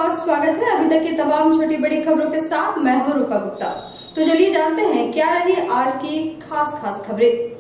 आपका स्वागत है। अभी तक की तमाम छोटी बड़ी खबरों के साथ मैं हूं रूपा गुप्ता। तो चलिए जानते हैं क्या रही आज की खास खबरें।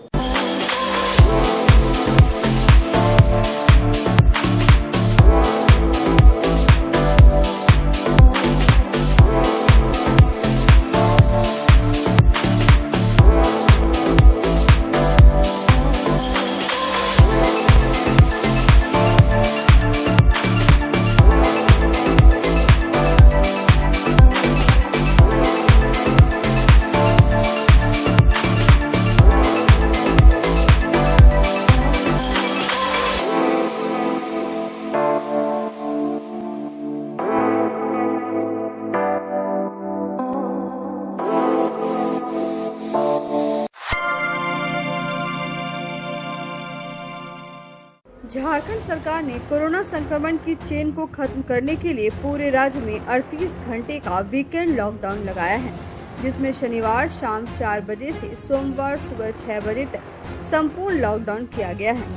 झारखंड सरकार ने कोरोना संक्रमण की चेन को खत्म करने के लिए पूरे राज्य में 38 घंटे का वीकेंड लॉकडाउन लगाया है, जिसमें शनिवार शाम 4 बजे से सोमवार सुबह 6 बजे तक संपूर्ण लॉकडाउन किया गया है।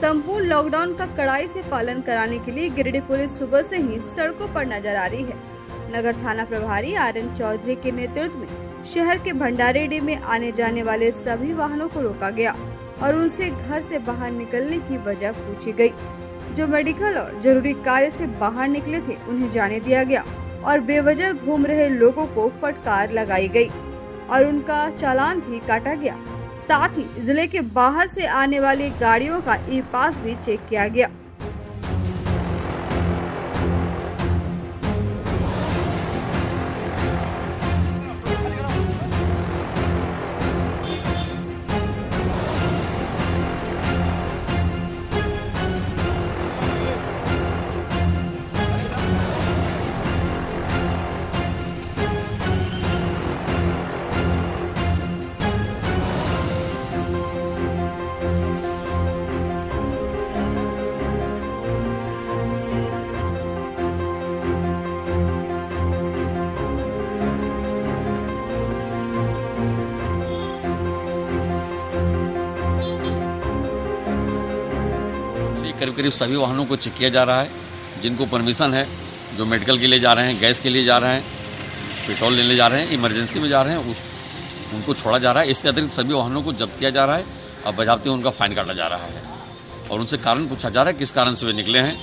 संपूर्ण लॉकडाउन का कड़ाई से पालन कराने के लिए गिरिडीह पुलिस सुबह से ही सड़कों पर नजर आ रही है। नगर थाना प्रभारी आर.एन. चौधरी के नेतृत्व में शहर के भंडारेडी में आने जाने वाले सभी वाहनों को रोका गया और उनसे घर से बाहर निकलने की वजह पूछी गई। जो मेडिकल और जरूरी कार्य से बाहर निकले थे उन्हें जाने दिया गया और बेवजह घूम रहे लोगों को फटकार लगाई गई और उनका चालान भी काटा गया। साथ ही जिले के बाहर से आने वाली गाड़ियों का ई-पास भी चेक किया गया। करीब सभी वाहनों को चेक किया जा रहा है, जिनको परमिशन है, जो मेडिकल के लिए जा रहे हैं, गैस के लिए जा रहे हैं, पेट्रोल लेने जा रहे हैं, इमरजेंसी में जा रहे हैं, उनको छोड़ा जा रहा है। इसके अतिरिक्त सभी वाहनों को जब्त किया जा रहा है। अब बजाते उनका फाइन काटा जा रहा है और उनसे कारण पूछा जा रहा है किस कारण से वे निकले हैं।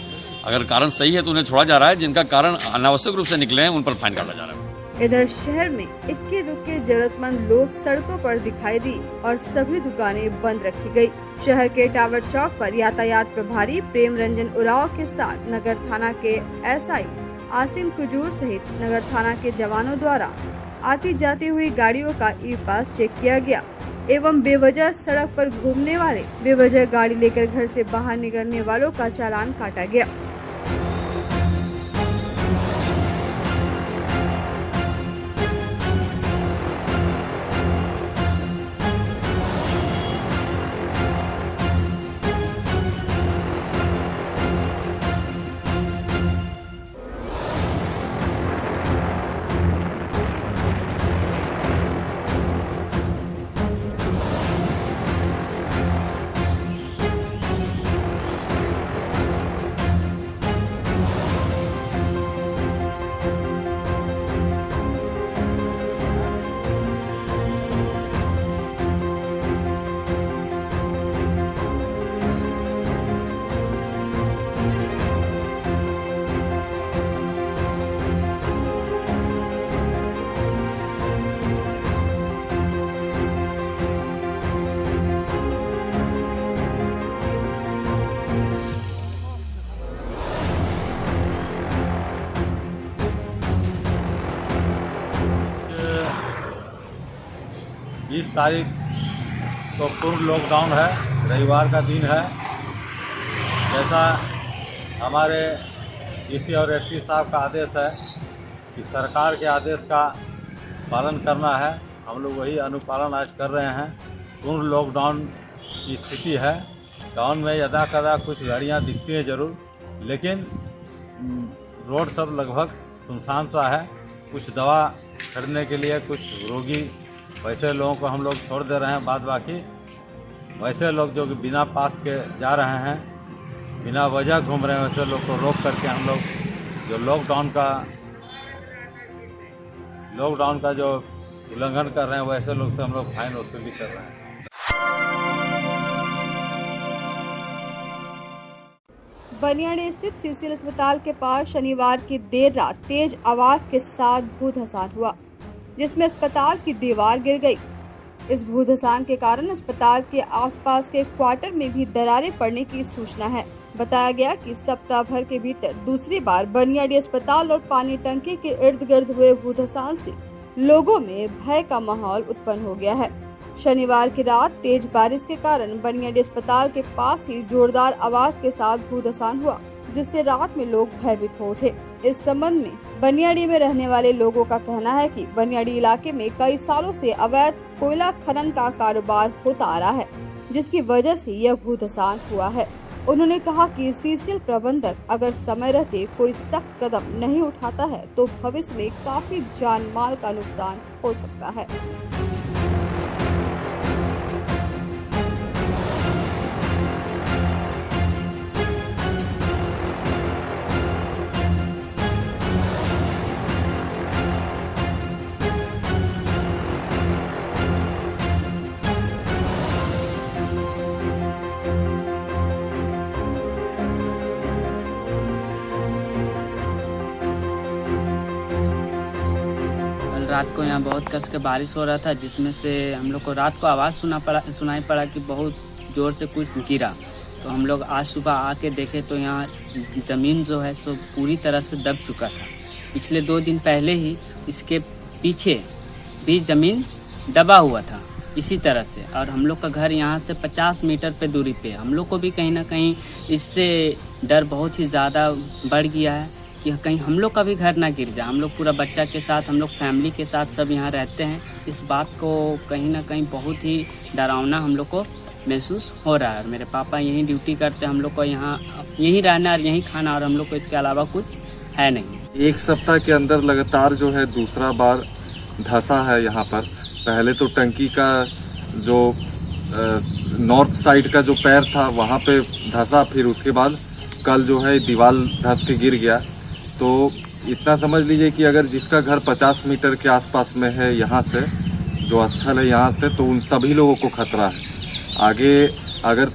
अगर कारण सही है तो उन्हें छोड़ा जा रहा है, जिनका कारण अनावश्यक रूप से निकले हैं उन पर फाइन काटा जा रहा है। इधर शहर में इक्के दुक्के जरूरतमंद लोग सड़कों पर दिखाई दी और सभी दुकानें बंद रखी गई। शहर के टावर चौक पर यातायात प्रभारी प्रेम रंजन उराव के साथ नगर थाना के एसआई आसिम कुजूर सहित नगर थाना के जवानों द्वारा आती जाती हुई गाड़ियों का ई-पास चेक किया गया एवं बेवजह सड़क पर घूमने वाले, बेवजह गाड़ी लेकर घर से बाहर निकलने वालों का चालान काटा गया। बीस तारीख को पूर्ण लॉकडाउन है, रविवार का दिन है। जैसा हमारे डीसी और एसपी साहब का आदेश है कि सरकार के आदेश का पालन करना है, हम लोग वही अनुपालन आज कर रहे हैं। पूर्ण लॉकडाउन की स्थिति है। टाउन में यदा कदा कुछ गाड़ियाँ दिखती हैं जरूर, लेकिन रोड सब लगभग सुनसान सा है। कुछ दवा खरीदने के लिए कुछ रोगी वैसे लोगों को हम लोग छोड़ दे रहे हैं। बाद बाकी वैसे लोग जो कि बिना पास के जा रहे हैं, बिना वजह घूम रहे हैं, वैसे लोग को रोक करके हम लोग जो लॉकडाउन का जो उल्लंघन कर रहे हैं वैसे लोग से हम लोग फाइन वसूली कर रहे हैं। बनियाड़ी स्थित सीसीएल अस्पताल के पास शनिवार की देर रात तेज आवाज के साथ भूधसान हुआ, जिसमें अस्पताल की दीवार गिर गई। इस भूधसान के कारण अस्पताल के आसपास के क्वार्टर में भी दरारें पड़ने की सूचना है। बताया गया कि सप्ताह भर के भीतर दूसरी बार बनियाड़ी अस्पताल और पानी टंकी के इर्द गिर्द हुए भूधसान से लोगों में भय का माहौल उत्पन्न हो गया है। शनिवार की रात तेज बारिश के कारण बनियाड़ी अस्पताल के पास ही जोरदार आवाज के साथ भूधसान हुआ, जिससे रात में लोग भयभीत हो उठे। इस संबंध में बनियाड़ी में रहने वाले लोगों का कहना है कि बनियाड़ी इलाके में कई सालों से अवैध कोयला खनन का कारोबार होता आ रहा है, जिसकी वजह से यह भूधसान हुआ है। उन्होंने कहा कि सीसीएल प्रबंधक अगर समय रहते कोई सख्त कदम नहीं उठाता है तो भविष्य में काफी जान माल का नुकसान हो सकता है। रात को यहाँ बहुत कस के बारिश हो रहा था, जिसमें से हम लोग को रात को आवाज़ सुनाई पड़ा कि बहुत ज़ोर से कुछ गिरा। तो हम लोग आज सुबह आके देखे तो यहाँ ज़मीन जो है सो पूरी तरह से दब चुका था। पिछले 2 दिन पहले ही इसके पीछे भी ज़मीन दबा हुआ था इसी तरह से। और हम लोग का घर यहाँ से 50 मीटर पे दूरी पे, हम लोग को भी कहीं ना कहीं इससे डर बहुत ही ज़्यादा बढ़ गया है कि कहीं हम लोग का भी घर ना गिर जाए। हम लोग पूरा बच्चा के साथ, हम लोग फैमिली के साथ सब यहाँ रहते हैं। इस बात को कहीं ना कहीं बहुत ही डरावना हम लोग को महसूस हो रहा है। और मेरे पापा यहीं ड्यूटी करते हैं, हम लोग को यहाँ यहीं रहना और यहीं खाना, और हम लोग को इसके अलावा कुछ है नहीं। 1 सप्ताह के अंदर लगातार जो है दूसरा बार धंसा है यहाँ पर। पहले तो टंकी का जो नॉर्थ साइड का जो पैर था वहाँ पे धंसा, फिर उसके बाद कल जो है दीवार धंस के गिर गया। तो इतना समझ लीजिए कि अगर जिसका घर 50 मीटर के आसपास में है यहाँ से, जो स्थल है यहाँ से, तो उन सभी लोगों को खतरा है। आगे अगर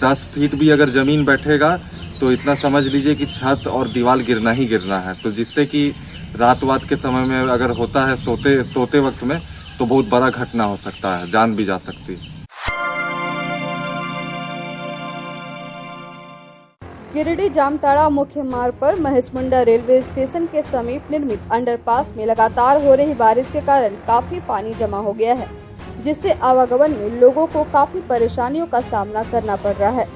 10 फीट भी अगर ज़मीन बैठेगा तो इतना समझ लीजिए कि छत और दीवार गिरना ही गिरना है। तो जिससे कि रात के समय में अगर होता है सोते वक्त में, तो बहुत बड़ा घटना हो सकता है, जान भी जा सकती है। गिरिडीह जामताड़ा मुख्य मार्ग पर महेशमुंडा रेलवे स्टेशन के समीप निर्मित अंडरपास में लगातार हो रही बारिश के कारण काफी पानी जमा हो गया है, जिससे आवागमन में लोगों को काफी परेशानियों का सामना करना पड़ रहा है।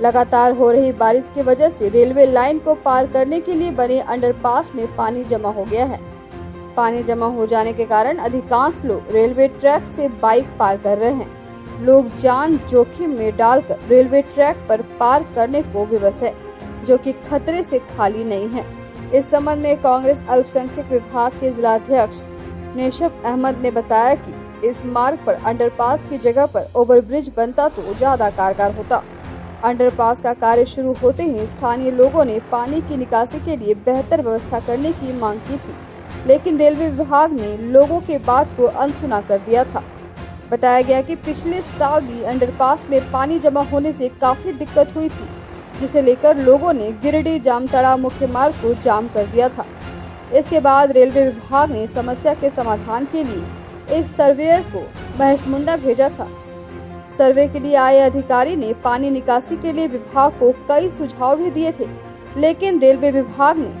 लगातार हो रही बारिश की वजह से रेलवे लाइन को पार करने के लिए बने अंडरपास में पानी जमा हो गया है। पानी जमा हो जाने के कारण अधिकांश लोग रेलवे ट्रैक से बाइक पार कर रहे हैं। लोग जान जोखिम में डालकर रेलवे ट्रैक पर पार करने को विवश है, जो कि खतरे से खाली नहीं है। इस संबंध में कांग्रेस अल्पसंख्यक विभाग के जिलाध्यक्ष नेशब अहमद ने बताया कि इस मार्ग पर अंडरपास की जगह पर ओवरब्रिज बनता तो ज्यादा कारगर होता। अंडरपास का कार्य शुरू होते ही स्थानीय लोगों ने पानी की निकासी के लिए बेहतर व्यवस्था करने की मांग की थी, लेकिन रेलवे विभाग ने लोगों के बात को अनसुना कर दिया था। बताया गया कि पिछले साल भी अंडरपास में पानी जमा होने से काफी दिक्कत हुई थी, जिसे लेकर लोगों ने गिरिडीह जामताड़ा मुख्य मार्ग को जाम कर दिया था। इसके बाद रेलवे विभाग ने समस्या के समाधान के लिए एक सर्वेयर को महेशमुंडा भेजा था। सर्वे के लिए आए अधिकारी ने पानी निकासी के लिए विभाग को कई सुझाव भी दिए थे, लेकिन रेलवे विभाग ने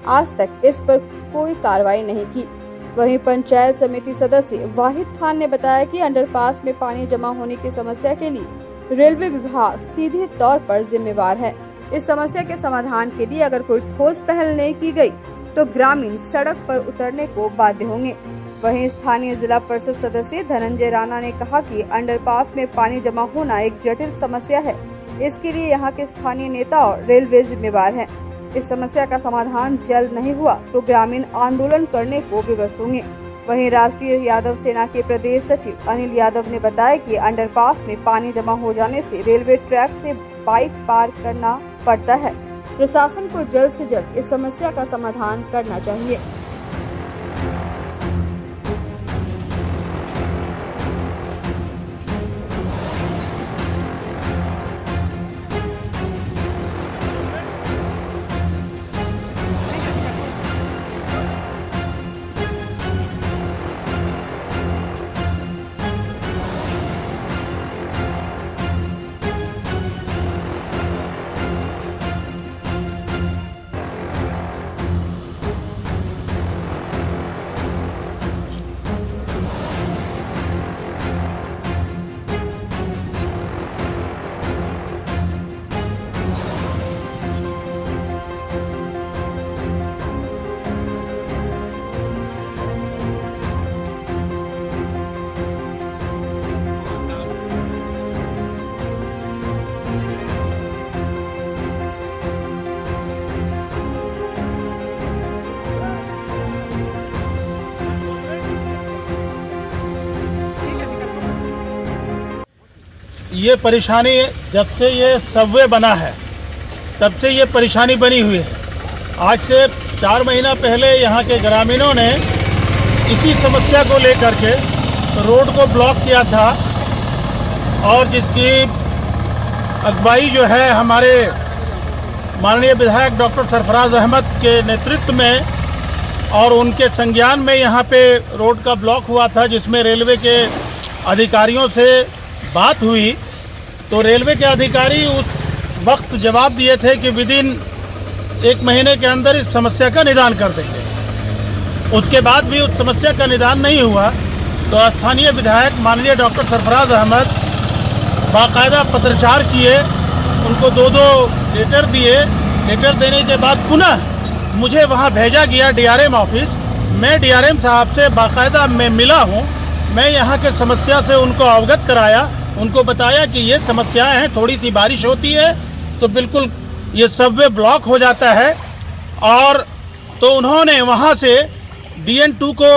आज तक इस पर कोई कार्रवाई नहीं की। वहीं पंचायत समिति सदस्य वाहिद खान ने बताया कि अंडरपास में पानी जमा होने की समस्या के लिए रेलवे विभाग सीधे तौर पर जिम्मेवार है। इस समस्या के समाधान के लिए अगर कोई ठोस पहल नहीं की गई तो ग्रामीण सड़क पर उतरने को बाध्य होंगे। वहीं स्थानीय जिला परिषद सदस्य धनंजय राणा ने कहा कि अंडरपास में पानी जमा होना एक जटिल समस्या है। इसके लिए यहाँ के स्थानीय नेता और रेलवे जिम्मेवार हैं। इस समस्या का समाधान जल्द नहीं हुआ तो ग्रामीण आंदोलन करने को विवश होंगे। वहीं राष्ट्रीय यादव सेना के प्रदेश सचिव अनिल यादव ने बताया कि अंडरपास में पानी जमा हो जाने से रेलवे ट्रैक से बाइक पार करना पड़ता है, प्रशासन को जल्द से जल्द इस समस्या का समाधान करना चाहिए। ये परेशानी जब से ये सबवे बना है तब से ये परेशानी बनी हुई है। आज से 4 महीना पहले यहाँ के ग्रामीणों ने इसी समस्या को लेकर के रोड को ब्लॉक किया था और जिसकी अगुवाई जो है हमारे माननीय विधायक डॉक्टर सरफराज अहमद के नेतृत्व में और उनके संज्ञान में यहाँ पे रोड का ब्लॉक हुआ था, जिसमें रेलवे के अधिकारियों से बात हुई तो रेलवे के अधिकारी उस वक्त जवाब दिए थे कि विदिन 1 महीने के अंदर इस समस्या का निदान कर देंगे। उसके बाद भी उस समस्या का निदान नहीं हुआ तो स्थानीय विधायक माननीय डॉक्टर सरफराज अहमद बाकायदा पत्रचार किए, उनको 2 लेटर दिए। लेटर देने के बाद पुनः मुझे वहां भेजा गया डीआरएम ऑफिस। मैं डीआरएम साहब से बाकायदा मैं मिला हूं। मैं यहाँ के समस्या से उनको अवगत कराया, उनको बताया कि ये समस्याएं हैं, थोड़ी सी बारिश होती है तो बिल्कुल ये सबवे ब्लॉक हो जाता है। और तो उन्होंने वहाँ से DN2 को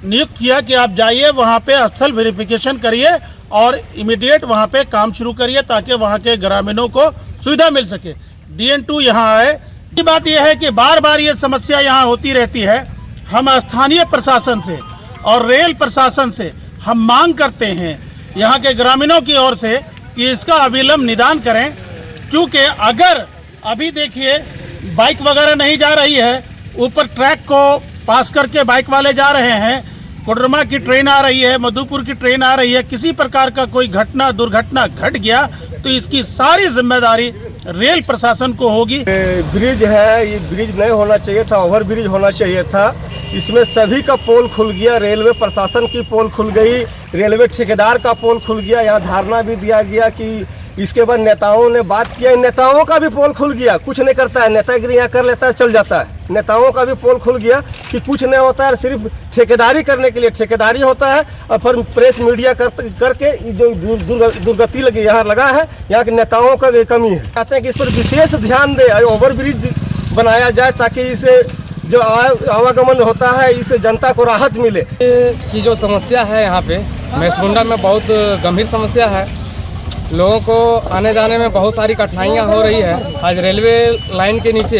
नियुक्त किया कि आप जाइए वहाँ पे स्थल वेरिफिकेशन करिए और इमीडिएट वहाँ पे काम शुरू करिए ताकि वहाँ के ग्रामीणों को सुविधा मिल सके। DN2 यहाँ आए। ये बात यह है कि बार बार ये समस्या यहाँ होती रहती है। हम स्थानीय प्रशासन से और रेल प्रशासन से हम मांग करते हैं यहाँ के ग्रामीणों की ओर से कि इसका अविलंब निदान करें, क्योंकि अगर अभी देखिए बाइक वगैरह नहीं जा रही है, ऊपर ट्रैक को पास करके बाइक वाले जा रहे हैं, कोडरमा की ट्रेन आ रही है, मधुपुर की ट्रेन आ रही है, किसी प्रकार का कोई दुर्घटना घट गया तो इसकी सारी जिम्मेदारी रेल प्रशासन को होगी। ब्रिज है, ये ब्रिज नहीं होना चाहिए था, ओवर ब्रिज होना चाहिए था। इसमें सभी का पोल खुल गया, रेलवे प्रशासन की पोल खुल गई, रेलवे ठेकेदार का पोल खुल गया। यहाँ धारणा भी दिया गया कि इसके बाद नेताओं ने बात किया, नेताओं का भी पोल खुल गया। कुछ नहीं करता है, नेतागिरी यहाँ कर लेता है, चल जाता है। नेताओं का भी पोल खुल गया कि कुछ नहीं होता है, सिर्फ ठेकेदारी करने के लिए ठेकेदारी होता है और फिर प्रेस मीडिया करके जो दुर्गति लगी यहाँ लगा है, यहाँ के नेताओं का कमी है। चाहते हैं कि इस पर विशेष ध्यान दे, ओवर ब्रिज बनाया जाए ताकि इसे जो आवागमन होता है इससे जनता को राहत मिले। की जो समस्या है यहाँ पे मैसमुंडा में बहुत गंभीर समस्या है। लोगों को आने जाने में बहुत सारी कठिनाइयाँ हो रही है। आज रेलवे लाइन के नीचे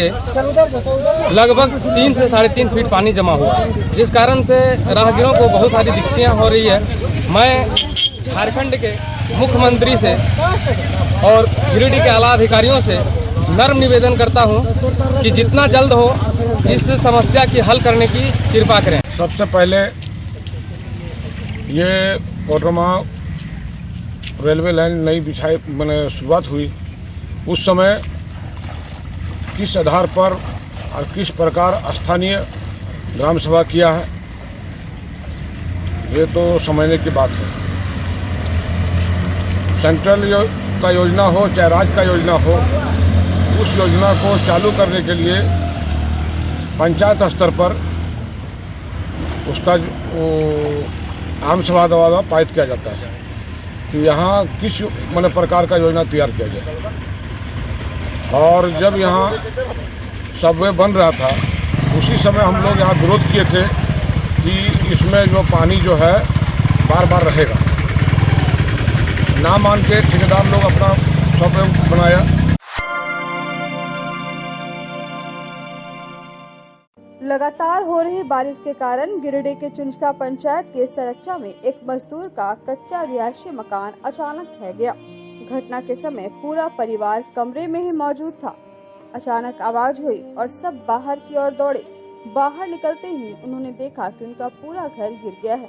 लगभग 3 से 3.5 फीट पानी जमा हुआ है, जिस कारण से राहगीरों को बहुत सारी दिक्कतें हो रही है। मैं झारखंड के मुख्यमंत्री से और गिरिडीह के आला अधिकारियों से नर्म निवेदन करता हूं कि जितना जल्द हो इस समस्या की हल करने की कृपा करें। सबसे पहले ये कोडरमा रेलवे लाइन नई बिछाई मैंने शुरुआत हुई, उस समय किस आधार पर और किस प्रकार स्थानीय ग्राम सभा किया है ये तो समझने की बात है। सेंट्रल का योजना हो चाहे राज्य का योजना हो, उस योजना को चालू करने के लिए पंचायत स्तर पर उसका आम सभा द्वारा पारित किया जाता है कि यहाँ किस प्रकार का योजना तैयार किया जाए। और जब यहाँ सबवे बन रहा था उसी समय हम लोग यहाँ विरोध किए थे कि इसमें जो पानी जो है बार बार रहेगा। ना मान के ठेकेदार लोग अपना सबवे बनाया। लगातार हो रही बारिश के कारण गिरिडीह के चुंचका पंचायत के सरच्चा में एक मजदूर का कच्चा रिहायशी मकान अचानक ढह गया। घटना के समय पूरा परिवार कमरे में ही मौजूद था। अचानक आवाज हुई और सब बाहर की ओर दौड़े। बाहर निकलते ही उन्होंने देखा कि उनका पूरा घर गिर गया है।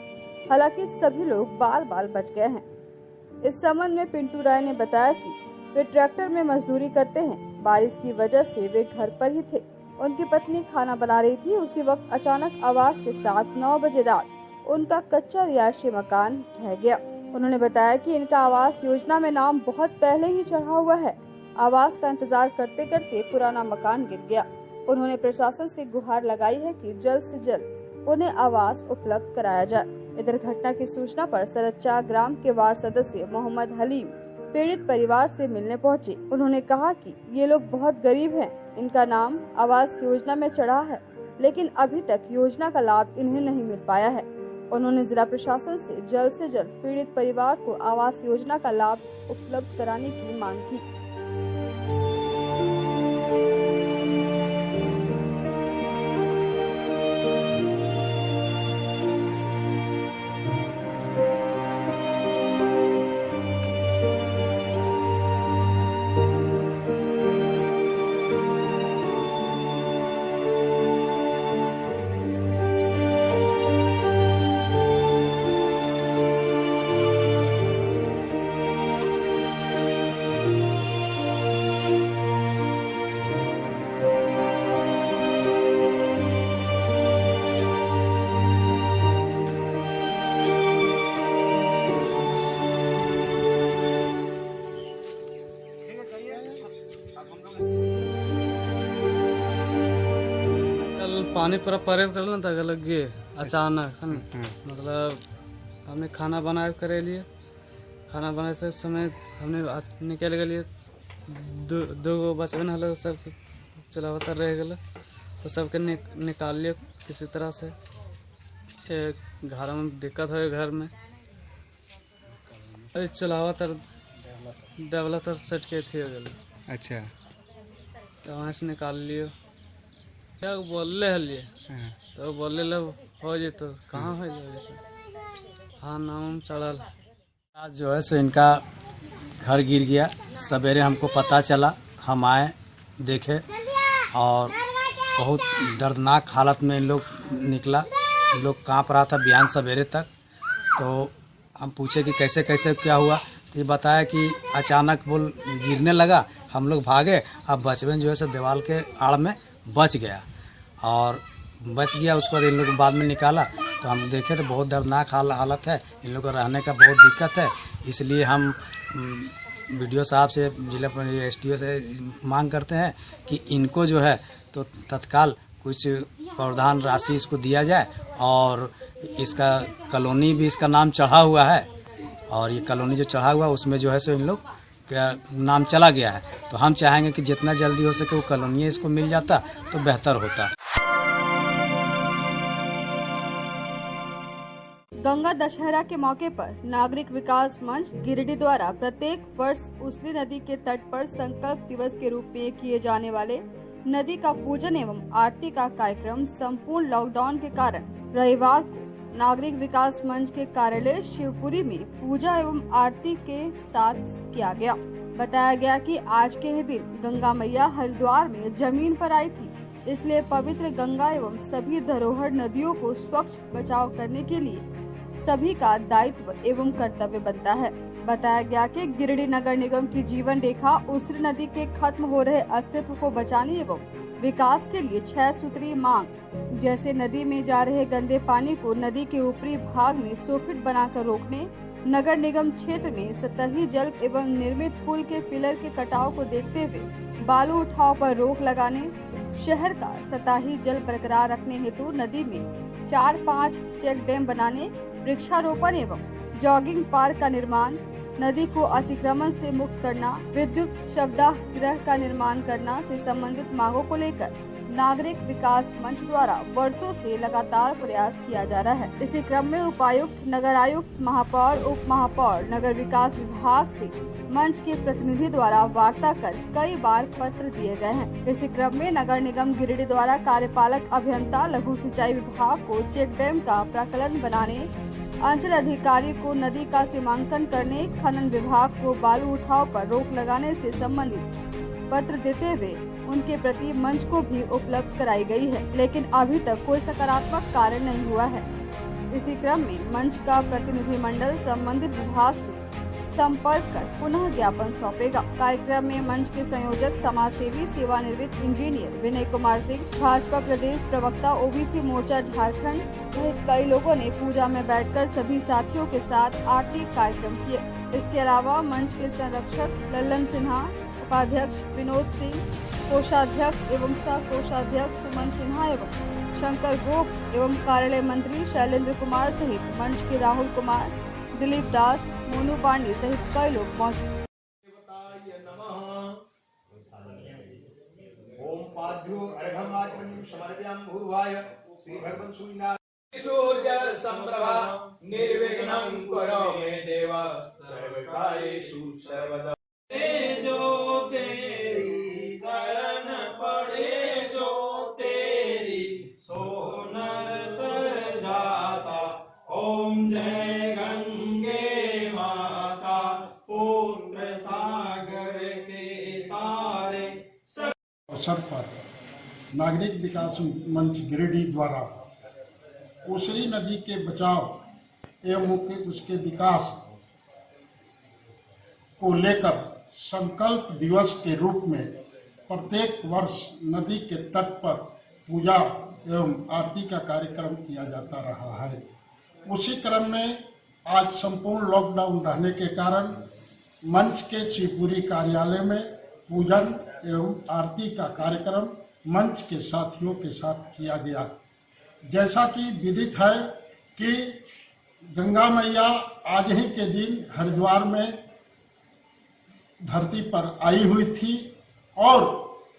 हालांकि सभी लोग बाल बाल बच गए हैं। इस संबंध में पिंटू राय ने बताया कि वे ट्रैक्टर में मजदूरी करते हैं। बारिश की वजह से वे घर पर ही थे। उनकी पत्नी खाना बना रही थी। उसी वक्त अचानक आवाज के साथ 9 बजे रात उनका कच्चा रिहायशी मकान ढह गया। उन्होंने बताया कि इनका आवास योजना में नाम बहुत पहले ही चढ़ा हुआ है। आवास का इंतजार करते करते पुराना मकान गिर गया। उन्होंने प्रशासन से गुहार लगाई है कि जल्द से जल्द उन्हें आवास उपलब्ध कराया जाए। इधर घटना की सूचना पर सरच्चा ग्राम के वार्ड सदस्य मोहम्मद हलीम पीड़ित परिवार से मिलने पहुंचे। उन्होंने कहा कि ये लोग बहुत गरीब हैं। इनका नाम आवास योजना में चढ़ा है, लेकिन अभी तक योजना का लाभ इन्हें नहीं मिल पाया है। उन्होंने जिला प्रशासन से जल्द पीड़ित परिवार को आवास योजना का लाभ उपलब्ध कराने की मांग की। पानी पूरा परेव कर लेना था लग गए अचानक सन। मतलब हमने खाना बनाए करे लिए। खाना बनाते समय हमने निकल गए दो गो बचपन हल सब चलावता रह गए तो सबके निकाल लिए किसी तरह से। घर में दिक्कत हो घर में चलावता डेवलपर सेट के थी हो गए। अच्छा, तो वहाँ से निकाल लियो। क्या बोले हलिए तो बोले लो हो जे तो कहाँ हो जाए। हाँ, नाम चढ़ल। आज जो है सो इनका घर गिर गया। सवेरे हमको पता चला, हम आए देखे और बहुत दर्दनाक हालत में इन लोग निकला। इन लोग काँप रहा था बिहान सवेरे तक। तो हम पूछे कि कैसे कैसे क्या हुआ, तो ये बताया कि अचानक वो गिरने लगा। हम लोग भागे। अब बचपन जो है सो दीवार के आड़ में बच गया और बच गया। उसको इन लोग बाद में निकाला तो हम देखे तो बहुत दर्दनाक हालत है। इन लोग को रहने का बहुत दिक्कत है। इसलिए हम वीडियो साहब से, जिला SDO से मांग करते हैं कि इनको जो है तो तत्काल कुछ प्रावधान राशि इसको दिया जाए। और इसका कॉलोनी भी इसका नाम चढ़ा हुआ है और ये कॉलोनी जो चढ़ा हुआ उसमें जो है सो इन लोग का नाम चला गया है। तो हम चाहेंगे कि जितना जल्दी हो सके वो कॉलोनी इसको मिल जाता तो बेहतर होता। गंगा दशहरा के मौके पर नागरिक विकास मंच गिरिडीह द्वारा प्रत्येक वर्ष उसरी नदी के तट पर संकल्प दिवस के रूप में किए जाने वाले नदी का पूजन एवं आरती का कार्यक्रम संपूर्ण लॉकडाउन के कारण रविवार को नागरिक विकास मंच के कार्यालय शिवपुरी में पूजा एवं आरती के साथ किया गया। बताया गया कि आज के ही दिन गंगा मैया हरिद्वार में जमीन पर आई थी, इसलिए पवित्र गंगा एवं सभी धरोहर नदियों को स्वच्छ बचाव करने के लिए सभी का दायित्व एवं कर्तव्य बनता है। बताया गया कि गिरिडीह नगर निगम की जीवन रेखा उसरी नदी के खत्म हो रहे अस्तित्व को बचाने एवं विकास के लिए 6 सूत्री मांग, जैसे नदी में जा रहे गंदे पानी को नदी के ऊपरी भाग में 100 फीट बनाकर रोकने, नगर निगम क्षेत्र में सतही जल एवं निर्मित पुल के पिलर के कटाव को देखते हुए बालू उठाव पर रोक लगाने, शहर का सतही जल बरकरार रखने हेतु नदी में 4-5 चेक डैम बनाने, वृक्षारोपण एवं जॉगिंग पार्क का निर्माण, नदी को अतिक्रमण से मुक्त करना, विद्युत शवदाह गृह का निर्माण करना से संबंधित मांगों को लेकर नागरिक विकास मंच द्वारा वर्षों से लगातार प्रयास किया जा रहा है। इसी क्रम में उपायुक्त, नगर आयुक्त, महापौर, उप महापौर, नगर विकास विभाग से मंच के प्रतिनिधि द्वारा वार्ता कर कई बार पत्र दिए गए हैं। इसी क्रम में नगर निगम गिरिडीह द्वारा कार्यपालक अभियंता, लघु सिंचाई विभाग को चेक डैम का प्राक्कलन बनाने, अंचल अधिकारी को नदी का सीमांकन करने, खनन विभाग को बालू उठाव पर रोक लगाने से संबंधित पत्र देते हुए उनके प्रति मंच को भी उपलब्ध कराई गई है, लेकिन अभी तक कोई सकारात्मक कार्य नहीं हुआ है। इसी क्रम में मंच का प्रतिनिधि मंडल संबंधित विभाग से संपर्क कर पुनः ज्ञापन सौंपेगा। कार्यक्रम में मंच के संयोजक, समाजसेवी, सेवानिवृत्त इंजीनियर विनय कुमार सिंह, भाजपा प्रदेश प्रवक्ता ओबीसी मोर्चा झारखंड सहित कई लोगों ने पूजा में बैठकर सभी साथियों के साथ आरती कार्यक्रम किए। इसके अलावा मंच के संरक्षक लल्लन सिन्हा, उपाध्यक्ष विनोद सिंह, कोषाध्यक्ष एवं सह कोषाध्यक्ष सुमन सिन्हा एवं शंकर गोप एवं कार्यालय मंत्री शैलेंद्र कुमार सहित मंच के राहुल कुमार, दिलीप दास, मोनू पांडे सहित कई लोग मौजूद। ओम पाद्यो अर्घम आचमनीं समर्पयामि भूर्भाय श्री भगवन् सूर्यनारायण सूर्य संप्रभा निर्विघ्नं कुरु मे देव सर्वकार्येषु सर्वदा। जो तेरी शरण पड़े, जो तेरी सो नर तर जाता। ओम जय गंगे माता, पुत्र सागर के तारे। अवसर पर नागरिक विकास मंच गिरिडीह द्वारा कोसरी नदी के बचाव एवं उसके विकास को लेकर संकल्प दिवस के रूप में प्रत्येक वर्ष नदी के तट पर पूजा एवं आरती का कार्यक्रम किया जाता रहा है। उसी क्रम में आज संपूर्ण लॉकडाउन रहने के कारण मंच के शिवपुरी कार्यालय में पूजन एवं आरती का कार्यक्रम मंच के साथियों के साथ किया गया। जैसा कि विदित है कि गंगा मैया आज ही के दिन हरिद्वार में धरती पर आई हुई थी और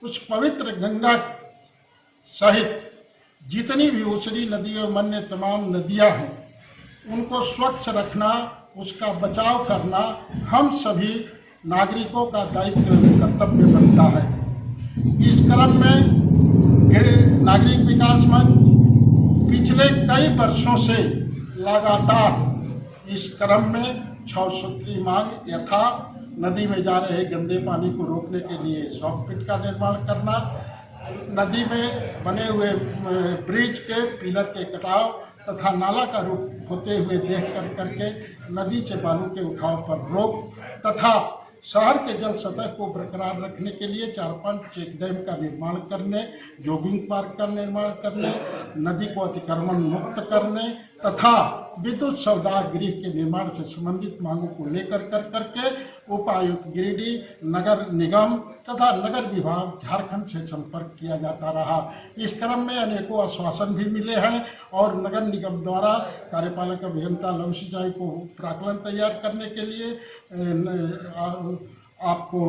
उस पवित्र गंगा सहित जितनी भी उसरी नदी और अन्य तमाम नदियां हैं उनको स्वच्छ रखना, उसका बचाव करना हम सभी नागरिकों का दायित्व कर्तव्य बनता है। इस क्रम में नागरिक विकास मंच पिछले कई वर्षों से लगातार इस क्रम में 6 सूत्री मांग यथा नदी में जा रहे गंदे पानी को रोकने के लिए सॉफ्ट पिट का निर्माण करना, नदी में बने हुए ब्रिज के पिलर के कटाव तथा नाला का रूप होते हुए देख करके नदी से बालू के उठाव पर रोक तथा शहर के जल सतह को बरकरार रखने के लिए 4-5 चेक डैम का निर्माण करने, जॉगिंग पार्क का निर्माण करने, नदी को अतिक्रमण मुक्त करने तथा विद्युत सौदा गृह के निर्माण से संबंधित मांगों को लेकर करके उपायुक्त गिरिडीह, नगर निगम तथा नगर विभाग झारखंड से संपर्क किया जाता रहा। इस क्रम में अनेकों आश्वासन भी मिले हैं और नगर निगम द्वारा कार्यपालक अभियंता लघु सिंचाई को प्राक्कलन तैयार करने के लिए आपको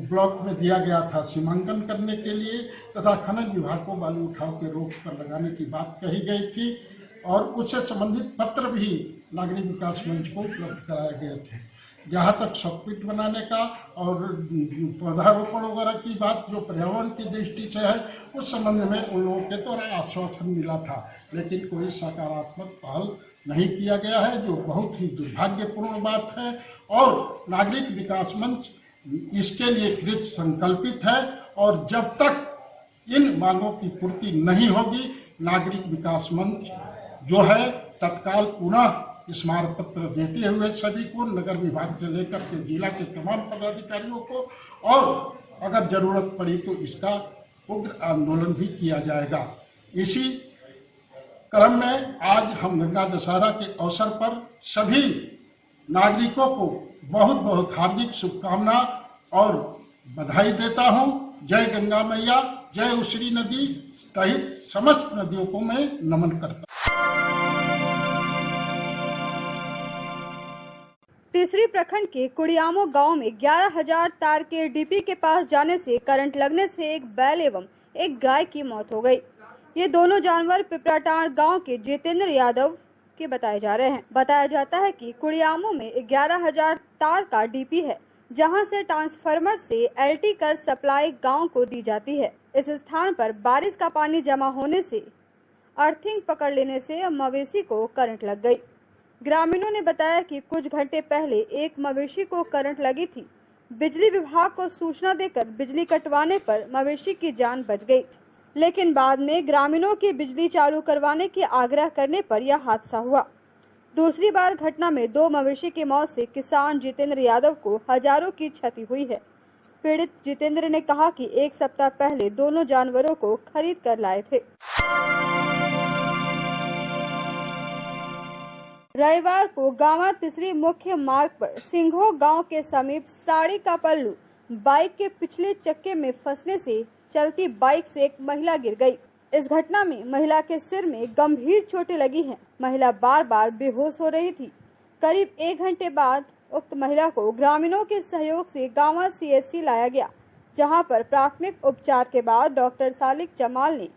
ब्लॉक में दिया गया था सीमांकन करने के लिए तथा खनन विभाग को बालू उठाव के रोक पर लगाने की बात कही गई थी और उससे संबंधित पत्र भी नागरिक विकास मंच को उपलब्ध कराए गए थे। जहाँ तक सॉफ्टपिट बनाने का और पौधारोपण वगैरह की बात जो पर्यावरण की दृष्टि से है उस संबंध में उन लोगों के द्वारा आश्वासन मिला था, लेकिन कोई सकारात्मक पहल नहीं किया गया है, जो बहुत ही दुर्भाग्यपूर्ण बात है। और नागरिक विकास मंच इसके लिए कृत संकल्पित है और जब तक इन मांगों की पूर्ति नहीं होगी नागरिक विकास मंच जो है तत्काल पुनः स्मारक पत्र देते हुए सभी को नगर विभाग से लेकर के जिला के तमाम पदाधिकारियों को और अगर जरूरत पड़ी तो इसका उग्र आंदोलन भी किया जाएगा। इसी क्रम में आज हम गंगा दशहरा के अवसर पर सभी नागरिकों को बहुत बहुत हार्दिक शुभकामना और बधाई देता हूं। जय गंगा मैया, जय उसरी नदी सहित समस्त नदियों को मैं नमन करता हूं। तीसरी प्रखंड के कुड़ियामो गांव में 11,000 तार के डीपी के पास जाने से करंट लगने से एक बैल एवं एक गाय की मौत हो गई। ये दोनों जानवर पिपराटांड गांव के जितेंद्र यादव के बताए जा रहे हैं। बताया जाता है कि कुड़ियामो में 11,000 तार का डीपी है, जहां से ट्रांसफार्मर से एलटी कर सप्लाई गांव को दी जाती है। इस स्थान पर बारिश का पानी जमा होने से अर्थिंग पकड़ लेने से मवेशी को करंट लग गई। ग्रामीणों ने बताया कि कुछ घंटे पहले एक मवेशी को करंट लगी थी। बिजली विभाग को सूचना देकर बिजली कटवाने पर मवेशी की जान बच गई, लेकिन बाद में ग्रामीणों की बिजली चालू करवाने की आग्रह करने पर यह हादसा हुआ। दूसरी बार घटना में 2 मवेशी की मौत से किसान जितेंद्र यादव को हजारों की क्षति हुई है। पीड़ित जितेंद्र ने कहा कि 1 सप्ताह पहले दोनों जानवरों को खरीद कर लाए थे। रविवार को गांवा तीसरी मुख्य मार्ग पर सिंघो गांव के समीप साड़ी का पल्लू बाइक के पिछले चक्के में फंसने से चलती बाइक से एक महिला गिर गई। इस घटना में महिला के सिर में गंभीर चोटें लगी हैं। महिला बार बार बेहोश हो रही थी। करीब 1 घंटे बाद उक्त महिला को ग्रामीणों के सहयोग से गांवा CHC लाया गया, जहां पर प्राथमिक उपचार के बाद डॉक्टर सालिक जमाल ने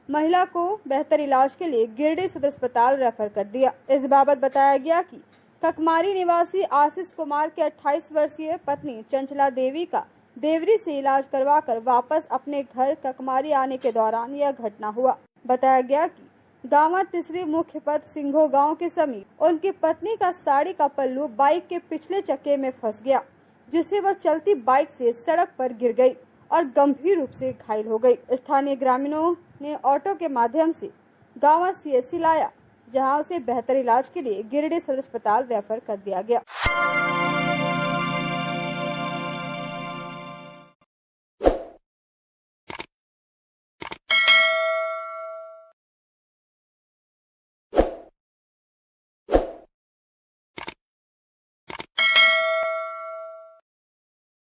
महिला को बेहतर इलाज के लिए गिरिडीह सदर अस्पताल रेफर कर दिया। इस बाबत बताया गया कि ककमारी निवासी आशीष कुमार के 28 वर्षीय पत्नी चंचला देवी का देवरी से इलाज करवाकर वापस अपने घर ककमारी आने के दौरान यह घटना हुआ। बताया गया कि गांवा तीसरी मुख्य पथ सिंघो गांव के समीप उनकी पत्नी का साड़ी का पल्लू बाइक के पिछले चक्के में फंस गया, जिससे वह चलती बाइक से सड़क पर गिर गई और गंभीर रूप से घायल हो गई। स्थानीय ग्रामीणों ने ऑटो के माध्यम से गांवा CHC लाया, जहां उसे बेहतर इलाज के लिए गिरिडीह सदर अस्पताल रेफर कर दिया गया।